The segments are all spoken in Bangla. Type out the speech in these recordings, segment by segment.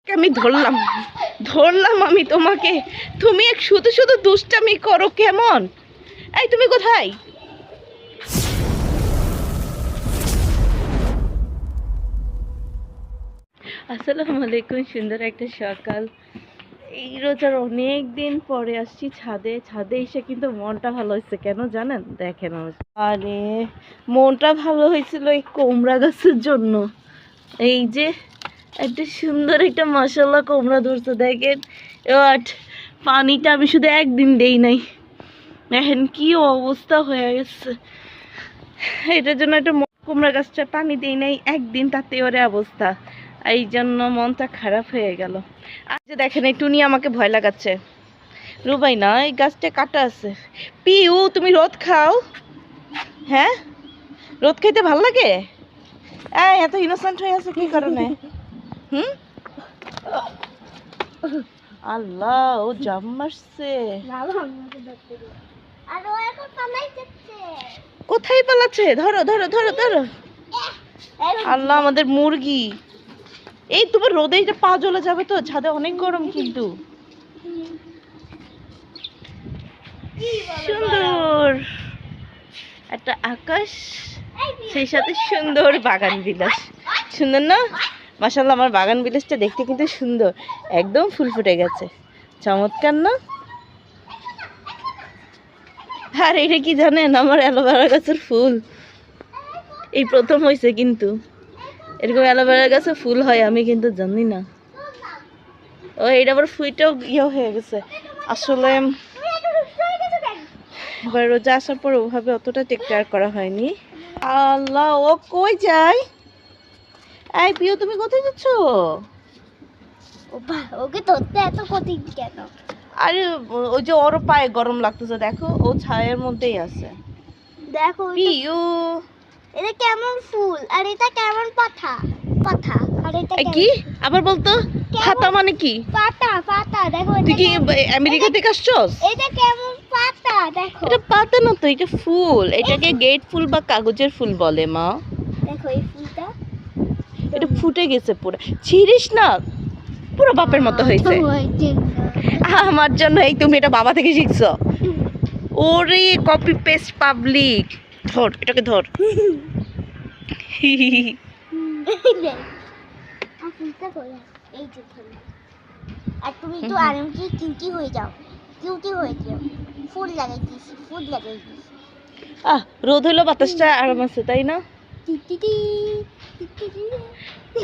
আমি ধরলাম ধরলাম আমি তোমাকে। তুমি এক শুধু শুধু দুষ্টামি করো কেমন? এই তুমি কোথায়? আসসালামু আলাইকুম। সুন্দর একটা সকাল। এই রোজার অনেক দিন পরে আসছি ছাদে। ছাদে এসে কিন্তু মনটা ভালো হয়েছে। কেন জানেন? দেখেন আরে মনটা ভালো হয়েছিল এই কুমড়া গাছের জন্য। এই যে একটা সুন্দর একটা মাশাআল্লাহ কুমড়া ধরছে দেখেন। বাট পানিটা আমি শুধু একদিন দেই নাই, দেখেন কি অবস্থা হয়ে গেছে। এটার জন্য একটা কুমড়া গাছটা পানি দেই নাই একদিন, তাতে ওরে অবস্থা। এই জন্য মনটা খারাপ হয়ে গেল। আর যে দেখেন এই টুনি আমাকে ভয় লাগাচ্ছে। রুবাই না, এই গাছটা কাটা আছে। পিউ তুমি রোদ খাও? হ্যাঁ, রোদ খাইতে ভাল লাগে? এই এত ইনোসেন্ট হয়ে আছে কি কারণে? আল্লাহ, ও জাম মারছে। কোথায় পালাচ্ছে? ধরো ধরো ধরো ধরো। আল্লাহ, আমাদের মুরগি। এই তোমার রোদে এটা পা জ্বলে যাবে তো, ছাদে অনেক গরম কিন্তু। সুন্দর একটা আকাশ, সেই সাথে সুন্দর বাগান বিলাস। সুন্দর না? মাশাআল্লাহ, আমার বাগান বিলাসটা দেখতে কিন্তু সুন্দর, একদম ফুল ফুটে গেছে। চমৎকার না? আর এটা কি জানেন? আমার অ্যালোভেরা গাছের ফুল এই প্রথম হয়েছে, কিন্তু এরকম অ্যালোভেরা গাছে ফুল হয় আমি কিন্তু জানি না। ও এটা আবার ফুইটাও ইয়ে হয়ে গেছে। আসলে এবার রোজা আসার পর ওভাবে অতটা টেক কেয়ার করা হয়নি। আল্লাহ, ও কই যায়? এই পিও, তুমি কোথায় যাচ্ছ? ওকে ধরতে এত কঠিন কেন? আরে ওই যে ওর পায়ে গরম লাগতেছে, দেখো ও ছায়ের মধ্যেই আছে। দেখো পিও, এটা কেমন ফুল আর এটা কেমন পাতা পাতা আর এটা কি আবার বলতো? পাতা মানে কি? পাতা পাতা দেখো। তুই কি আমেরিকা থেকে আসছস? এটা কেমন পাতা দেখো। এটা পাতা না তো, এটা ফুল। এটাকে গেট ফুল বা কাগজের ফুল বলে মা। দেখো এই ফুলটা, এটা ফুটে গেছে পুরো। ছিড়িস না, পুরো বাপের মতো হয়েছে আমার জন্য। এই তুমি এটা বাবা থেকে শিখছো? ওরে কপি পেস্ট পাবলিক। ধর এটাকে, ধর। এই যে আর তুমি তো আরামসে কিউটি হয়ে যাও, কিউটি হয়ে যাও। ফুল লাগাই দিয়েছি, ফুল লাগাই দিয়েছি। রোদ হলো, বাতাসটা আরাম আছে, তাই না?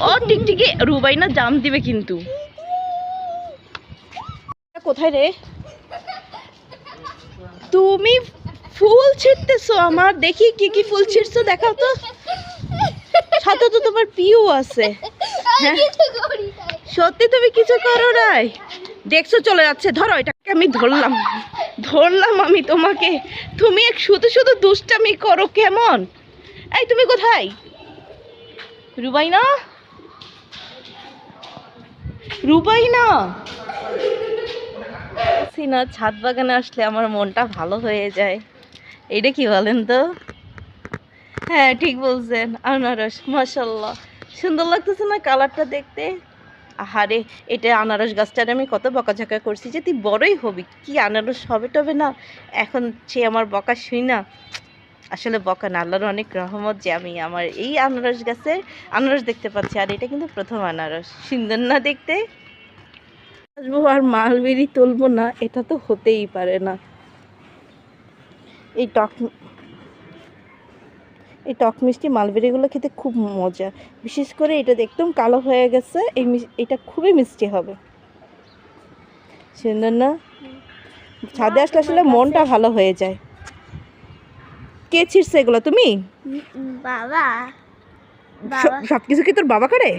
ও টিকটিকি রুবাই না, জাম দিবে কিন্তু। কোথায় রে? তুমি ফুল ছিঁড়তেছো আমার, দেখি কি কি ফুল ছিঁড়ছো দেখাও তো। সাথে তো তোমার পিউ আছে। হ্যাঁ, সত্যি তুমি কিছু করো নাই? দেখছো চলে যাচ্ছে। ধরো এটাকে। আমি ধরলাম ধরলাম আমি তোমাকে। তুমি এক শুধু শুধু দুষ্টামি করো কেমন? এই তুমি কোথায়? রুবাইনা, রুবাইনা। সিনা, ছাদ বাগানে আসলে আমার মনটা ভালো হয়ে যায়। এটা কি বলেন তো? হ্যাঁ ঠিক বলছেন, আনারস। মাশাআল্লাহ, সুন্দর লাগতেছে না কালারটা দেখতে? আহারে, এটা আনারস গাছটার আমি কত বকাঝকা করছি যে তুই বড়ই হবি, কি আনারস হবে টবে না। এখন সে আমার বকা শুই না। আসলে বকা না, আল্লাহর অনেক রহমত যে আমি আমার এই আনারস গাছে আনারস দেখতে পাচ্ছি। আর এটা কিন্তু প্রথম আনারস। সুন্দর না দেখতে? আসবো আর মালবেরি তুলবো না, এটা তো হতেই পারে না। এই টক মিষ্টি মালবেরিগুলো খেতে খুব মজা। বিশেষ করে এটা একদম কালো হয়ে গেছে, এটা খুবই মিষ্টি হবে। সুন্দর না? ছাদে আসলে আসলে মনটা ভালো হয়ে যায়। কে ছিঁড়ছে এগুলো? তুমি? বাবা। সবকিছু কি তোর বাবা করে?